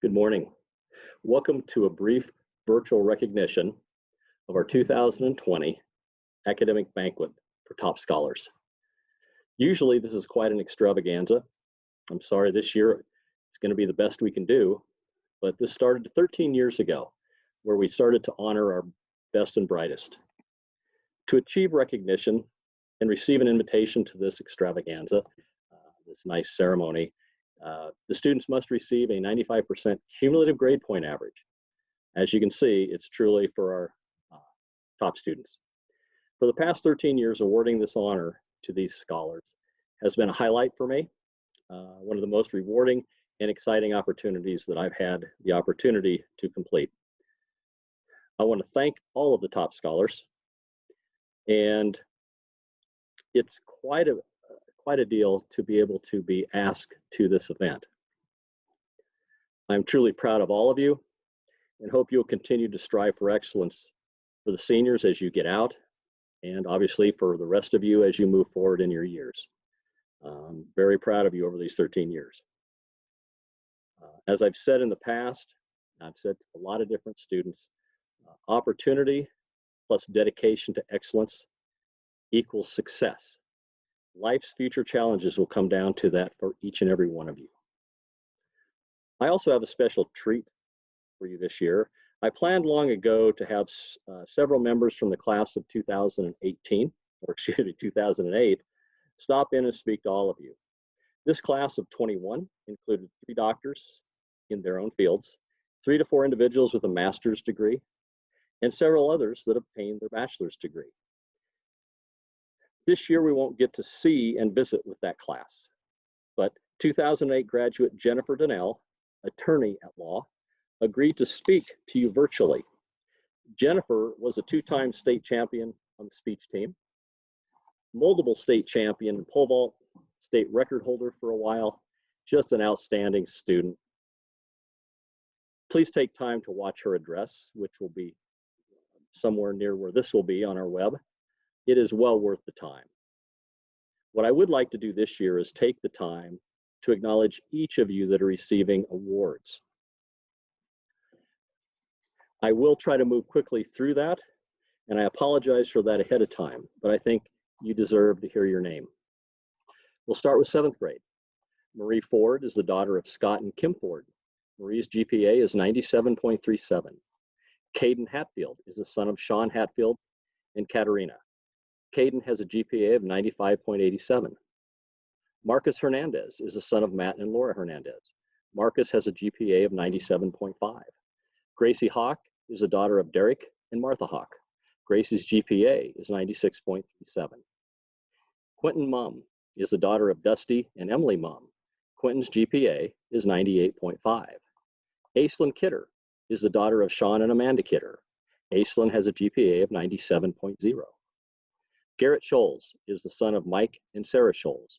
Good morning. Welcome to a brief virtual recognition of our 2020 academic banquet for top scholars. Usually this is quite an extravaganza. I'm sorry this year it's going to be the best we can do, but this started 13 years ago where we started to honor our best and brightest. To achieve recognition and receive an invitation to this extravaganza, this nice ceremony, the students must receive a 95% cumulative grade point average. As you can see, it's truly for our top students. For the past 13 years, awarding this honor to these scholars has been a highlight for me, one of the most rewarding and exciting opportunities that I've had the opportunity to complete. I want to thank all of the top scholars, and it's quite a deal to be able to be asked to this event. I'm truly proud of all of you and hope you'll continue to strive for excellence for the seniors as you get out, and obviously for the rest of you as you move forward in your years. I'm very proud of you over these 13 years. As I've said in the past, I've said to a lot of different students, opportunity plus dedication to excellence equals success. Life's future challenges will come down to that for each and every one of you. I also have a special treat for you this year. I planned long ago to have several members from the class of 2018, or excuse me, 2008, stop in and speak to all of you. This class of 21 included 3 doctors in their own fields, 3 to 4 individuals with a master's degree, and several others that obtained their bachelor's degree. This year we won't get to see and visit with that class, but 2008 graduate Jennifer Donnell, attorney at law, agreed to speak to you virtually. Jennifer was a 2-time state champion on the speech team, multiple state champion in pole vault, state record holder for a while, just an outstanding student. Please take time to watch her address, which will be somewhere near where this will be on our web. It is well worth the time. What I would like to do this year is take the time to acknowledge each of you that are receiving awards. I will try to move quickly through that, and I apologize for that ahead of time, but I think you deserve to hear your name. We'll start with 7th grade. Marie Ford is the daughter of Scott and Kim Ford. Marie's GPA is 97.37. Caden Hatfield is the son of Sean Hatfield and Katerina. Caden has a GPA of 95.87. Marcus Hernandez is the son of Matt and Laura Hernandez. Marcus has a GPA of 97.5. Gracie Hawk is the daughter of Derek and Martha Hawk. Gracie's GPA is 96.37. Quentin Mum is the daughter of Dusty and Emily Mum. Quentin's GPA is 98.5. Aislinn Kidder is the daughter of Sean and Amanda Kidder. Aislinn has a GPA of 97.0. Garrett Scholes is the son of Mike and Sarah Scholes.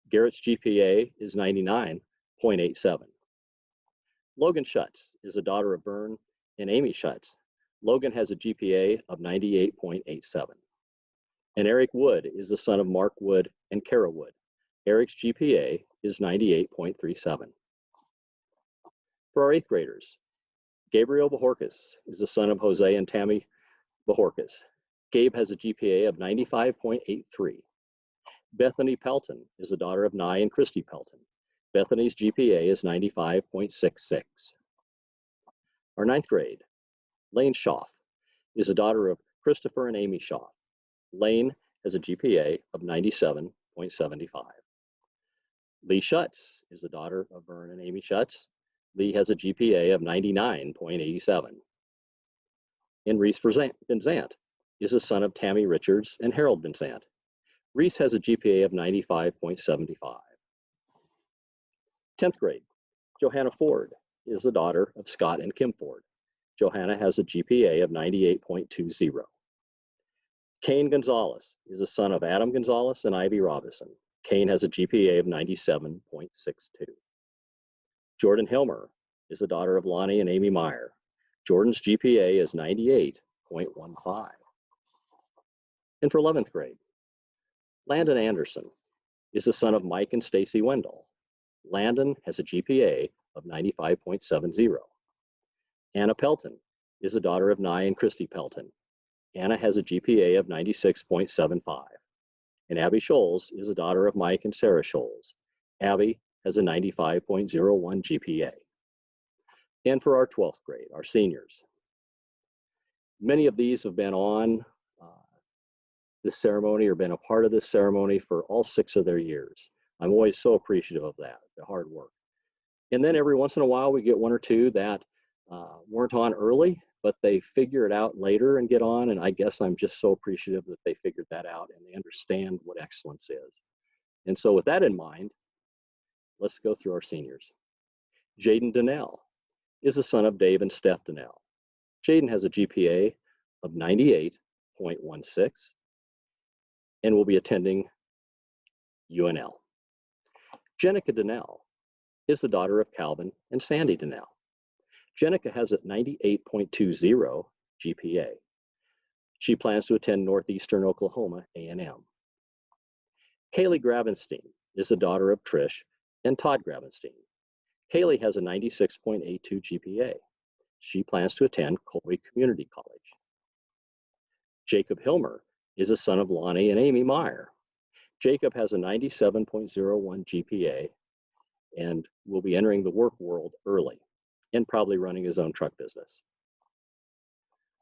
Garrett's GPA is 99.87. Logan Schutz is the daughter of Vern and Amy Schutz. Logan has a GPA of 98.87. And Eric Wood is the son of Mark Wood and Kara Wood. Eric's GPA is 98.37. For our 8th graders, Gabriel Bajorquez is the son of Jose and Tammy Bajorquez. Gabe has a GPA of 95.83. Bethany Pelton is the daughter of Nye and Christy Pelton. Bethany's GPA is 95.66. Our 9th grade, Lane Schaff is the daughter of Christopher and Amy Schaff. Lane has a GPA of 97.75. Lee Schutz is the daughter of Vern and Amy Schutz. Lee has a GPA of 99.87. And Reese Benzant is the son of Tammy Richards and Harold Benzant. Reese has a GPA of 95.75. 10th grade, Johanna Ford is the daughter of Scott and Kim Ford. Johanna has a GPA of 98.20. Kane Gonzalez is the son of Adam Gonzalez and Ivy Robinson. Kane has a GPA of 97.62. Jordan Hilmer is the daughter of Lonnie and Amy Meyer. Jordan's GPA is 98.15. And for 11th grade, Landon Anderson is the son of Mike and Stacy Wendell. Landon has a GPA of 95.70. Anna Pelton is the daughter of Nye and Christy Pelton. Anna has a GPA of 96.75. And Abby Scholes is the daughter of Mike and Sarah Scholes. Abby has a 95.01 GPA. And for our 12th grade, our seniors, many of these have been on this ceremony or been a part of this ceremony for all 6 of their years. I'm always so appreciative of that, the hard work. And then every once in a while, we get 1 or 2 that weren't on early, but they figure it out later and get on. And I guess I'm just so appreciative that they figured that out and they understand what excellence is. And so with that in mind, let's go through our seniors. Jaden Donnell is the son of Dave and Steph Donnell. Jaden has a GPA of 98.16 and will be attending UNL. Jenica Donnell is the daughter of Calvin and Sandy Donnell. Jenica has a 98.20 GPA. She plans to attend Northeastern Oklahoma A&M. Kaylee Gravenstein is the daughter of Trish and Todd Gravenstein. Kaylee has a 96.82 GPA. She plans to attend Colby Community College. Jacob Hilmer is the son of Lonnie and Amy Meyer. Jacob has a 97.01 GPA and will be entering the work world early and probably running his own truck business.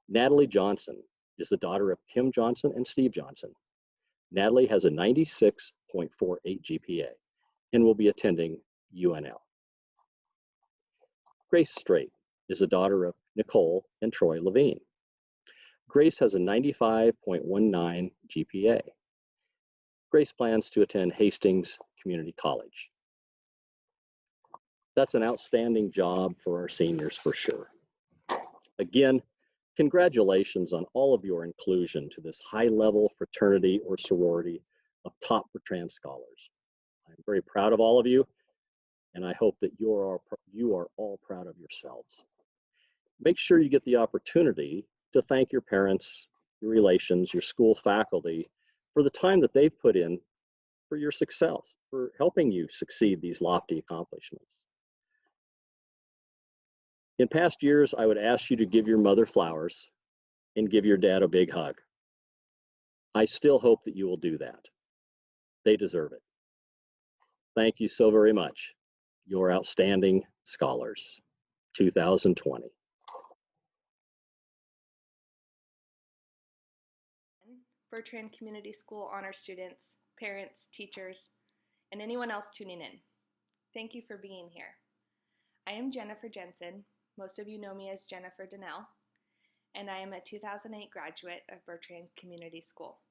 Natalie Johnson is the daughter of Kim Johnson and Steve Johnson. Natalie has a 96.48 GPA and will be attending UNL. Grace Strait is the daughter of Nicole and Troy Levine. Grace has a 95.19 GPA. Grace plans to attend Hastings Community College. That's an outstanding job for our seniors for sure. Again, congratulations on all of your inclusion to this high-level fraternity or sorority of top Bertrand scholars. I'm very proud of all of you, and I hope that you are all proud of yourselves. Make sure you get the opportunity to thank your parents, your relations, your school faculty for the time that they've put in for your success, for helping you succeed these lofty accomplishments. In past years, I would ask you to give your mother flowers and give your dad a big hug. I still hope that you will do that. They deserve it. Thank you so very much. Your outstanding scholars, 2020. Bertrand Community School honor students, parents, teachers, and anyone else tuning in. Thank you for being here. I am Jennifer Jensen. Most of you know me as Jennifer Donnell, and I am a 2008 graduate of Bertrand Community School.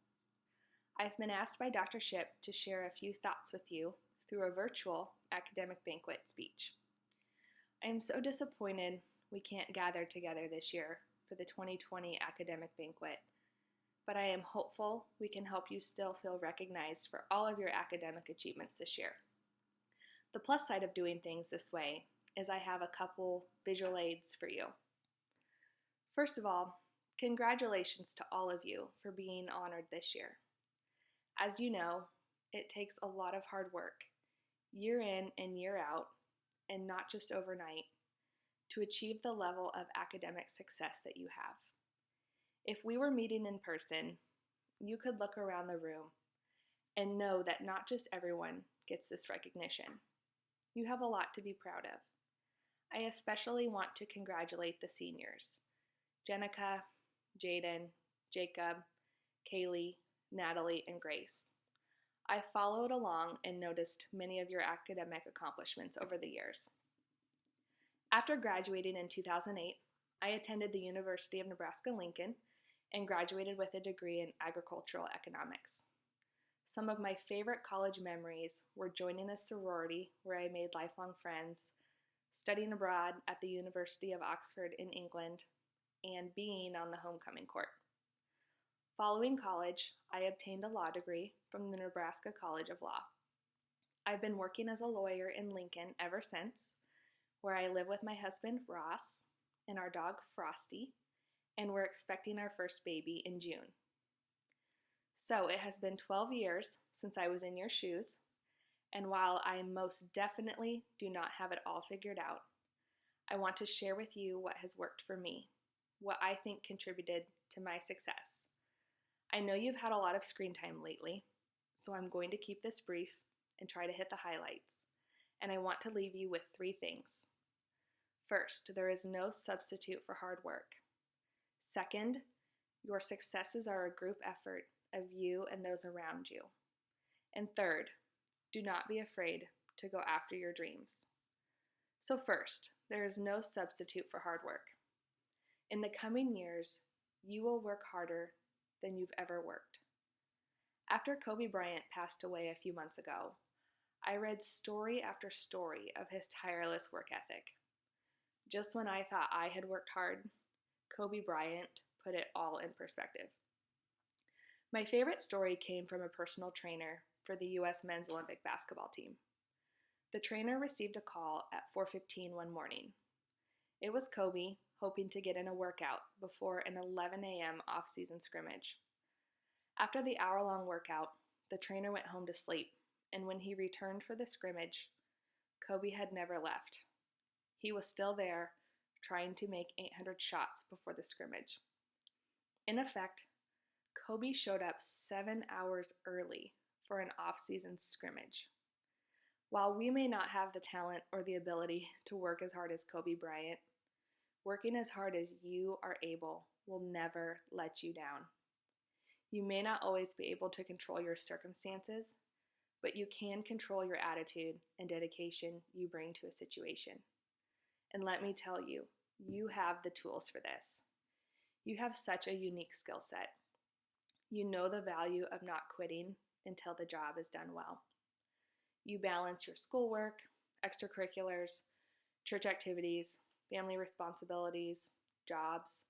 I've been asked by Dr. Ship to share a few thoughts with you through a virtual academic banquet speech. I am so disappointed we can't gather together this year for the 2020 academic banquet, but I am hopeful we can help you still feel recognized for all of your academic achievements this year. The plus side of doing things this way is I have a couple visual aids for you. First of all, congratulations to all of you for being honored this year. As you know, it takes a lot of hard work, year in and year out, and not just overnight, to achieve the level of academic success that you have. If we were meeting in person, you could look around the room and know that not just everyone gets this recognition. You have a lot to be proud of. I especially want to congratulate the seniors, Jenica, Jaden, Jacob, Kaylee, Natalie, and Grace. I followed along and noticed many of your academic accomplishments over the years. After graduating in 2008, I attended the University of Nebraska-Lincoln and graduated with a degree in agricultural economics. Some of my favorite college memories were joining a sorority where I made lifelong friends, studying abroad at the University of Oxford in England, and being on the homecoming court. Following college, I obtained a law degree from the Nebraska College of Law. I've been working as a lawyer in Lincoln ever since, where I live with my husband Ross and our dog Frosty, and we're expecting our first baby in June. So it has been 12 years since I was in your shoes, And while I most definitely do not have it all figured out, I want to share with you what has worked for me, what I think contributed to my success. I know you've had a lot of screen time lately, so I'm going to keep this brief and try to hit the highlights. And I want to leave you with 3 things. First, there is no substitute for hard work. Second, your successes are a group effort of you and those around you. And third, do not be afraid to go after your dreams. So first, there is no substitute for hard work. In the coming years, you will work harder than you've ever worked. After Kobe Bryant passed away a few months ago, I read story after story of his tireless work ethic. Just when I thought I had worked hard, Kobe Bryant put it all in perspective. My favorite story came from a personal trainer for the U.S. men's Olympic basketball team. The trainer received a call at 4:15 one morning. It was Kobe hoping to get in a workout before an 11 a.m. off-season scrimmage. After the hour-long workout, the trainer went home to sleep, and when he returned for the scrimmage, Kobe had never left. He was still there, trying to make 800 shots before the scrimmage. In effect, Kobe showed up 7 hours early for an off-season scrimmage. While we may not have the talent or the ability to work as hard as Kobe Bryant, working as hard as you are able will never let you down. You may not always be able to control your circumstances, but you can control your attitude and dedication you bring to a situation. And let me tell you, you have the tools for this. You have such a unique skill set. You know the value of not quitting until the job is done well. You balance your schoolwork, extracurriculars, church activities, family responsibilities, jobs,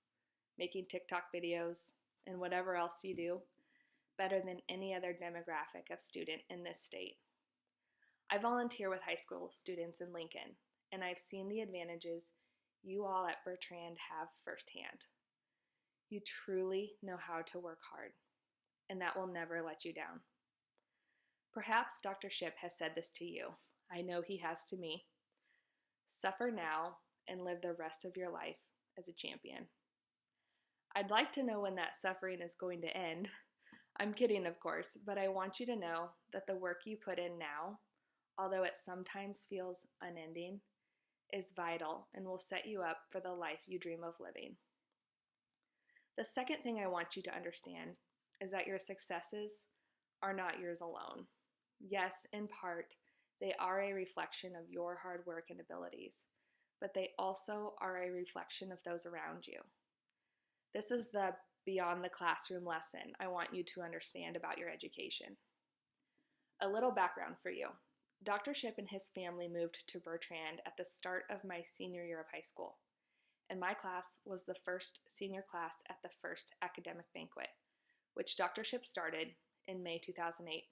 making TikTok videos, and whatever else you do better than any other demographic of student in this state. I volunteer with high school students in Lincoln, and I've seen the advantages you all at Bertrand have firsthand. You truly know how to work hard, and that will never let you down. Perhaps Dr. Ship has said this to you. I know he has to me. Suffer now and live the rest of your life as a champion. I'd like to know when that suffering is going to end. I'm kidding, of course, but I want you to know that the work you put in now, although it sometimes feels unending, is vital and will set you up for the life you dream of living. The second thing I want you to understand is that your successes are not yours alone. Yes, in part, they are a reflection of your hard work and abilities, but they also are a reflection of those around you. This is the beyond the classroom lesson I want you to understand about your education. A little background for you. Dr. Ship and his family moved to Bertrand at the start of my senior year of high school, and my class was the first senior class at the first academic banquet, which Dr. Ship started in May 2008.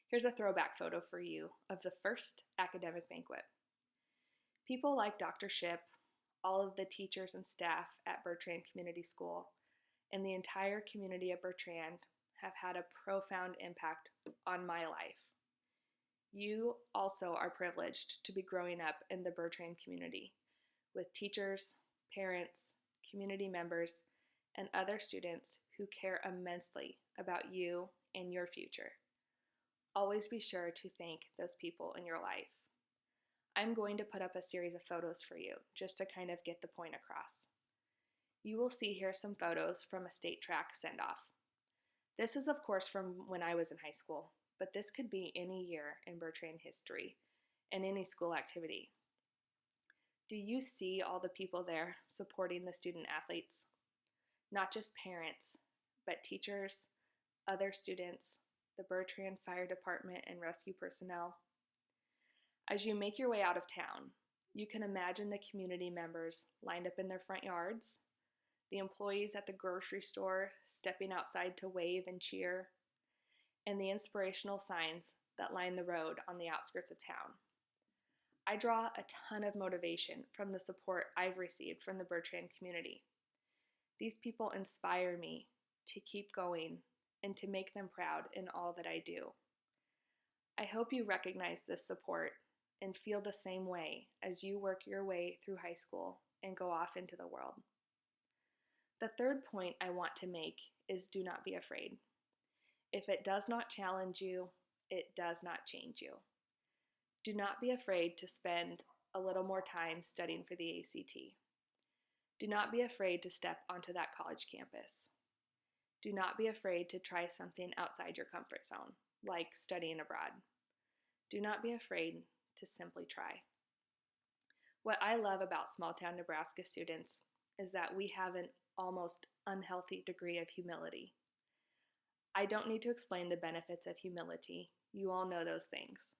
Here's a throwback photo for you of the first academic banquet. People like Dr. Ship, all of the teachers and staff at Bertrand Community School, and the entire community of Bertrand have had a profound impact on my life. You also are privileged to be growing up in the Bertrand community with teachers, parents, community members, and other students who care immensely about you and your future. Always be sure to thank those people in your life. I'm going to put up a series of photos for you just to kind of get the point across. You will see here some photos from a state track send-off. This is of course from when I was in high school, but this could be any year in Bertrand history and any school activity. Do you see all the people there supporting the student athletes? Not just parents, but teachers, other students, the Bertrand Fire Department and rescue personnel. As you make your way out of town, you can imagine the community members lined up in their front yards, the employees at the grocery store stepping outside to wave and cheer, and the inspirational signs that line the road on the outskirts of town. I draw a ton of motivation from the support I've received from the Bertrand community. These people inspire me to keep going and to make them proud in all that I do. I hope you recognize this support and feel the same way as you work your way through high school and go off into the world. The third point I want to make is do not be afraid. If it does not challenge you, it does not change you. Do not be afraid to spend a little more time studying for the ACT. Do not be afraid to step onto that college campus. Do not be afraid to try something outside your comfort zone, like studying abroad. Do not be afraid to simply try. What I love about small town Nebraska students is that we have an almost unhealthy degree of humility. I don't need to explain the benefits of humility. You all know those things.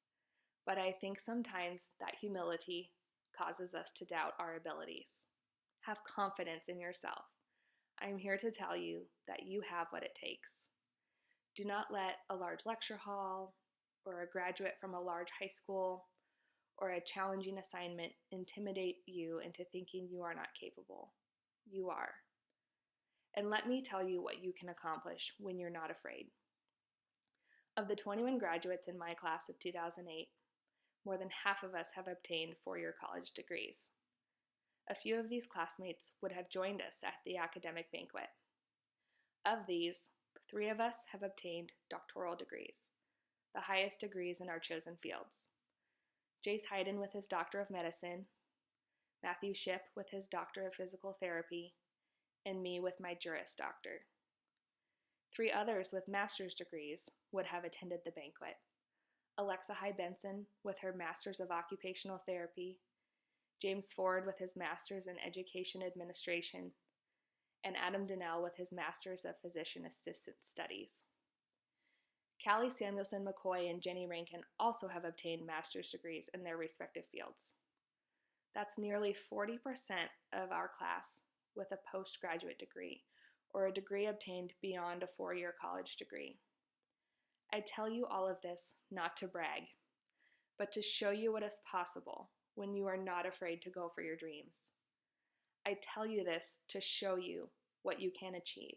But I think sometimes that humility causes us to doubt our abilities. Have confidence in yourself. I'm here to tell you that you have what it takes. Do not let a large lecture hall or a graduate from a large high school or a challenging assignment intimidate you into thinking you are not capable. You are. And let me tell you what you can accomplish when you're not afraid. Of the 21 graduates in my class of 2008, more than half of us have obtained four-year college degrees. A few of these classmates would have joined us at the academic banquet. Of these, 3 of us have obtained doctoral degrees, the highest degrees in our chosen fields. Jace Hayden with his Doctor of Medicine, Matthew Shipp with his Doctor of Physical Therapy, and me with my Juris Doctor. 3 others with master's degrees would have attended the banquet. Alexa High Benson with her Master's of Occupational Therapy, James Ford with his Master's in Education Administration, and Adam Donnell with his Master's of Physician Assistant Studies. Callie Samuelson McCoy and Jenny Rankin also have obtained master's degrees in their respective fields. That's nearly 40% of our class with a postgraduate degree, or a degree obtained beyond a 4-year college degree. I tell you all of this not to brag, but to show you what is possible when you are not afraid to go for your dreams. I tell you this to show you what you can achieve.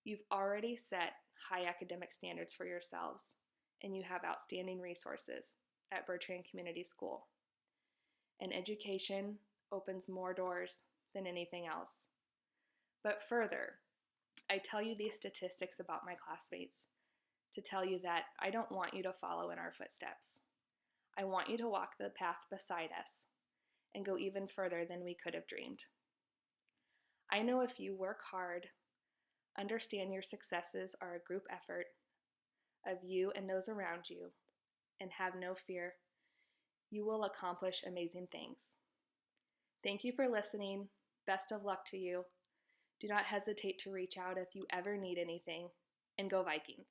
You've already set high academic standards for yourselves, and you have outstanding resources at Bertrand Community School. And education opens more doors than anything else. But further, I tell you these statistics about my classmates to tell you that I don't want you to follow in our footsteps. I want you to walk the path beside us and go even further than we could have dreamed. I know if you work hard, understand your successes are a group effort of you and those around you, and have no fear, you will accomplish amazing things. Thank you for listening. Best of luck to you. Do not hesitate to reach out if you ever need anything, and go Vikings.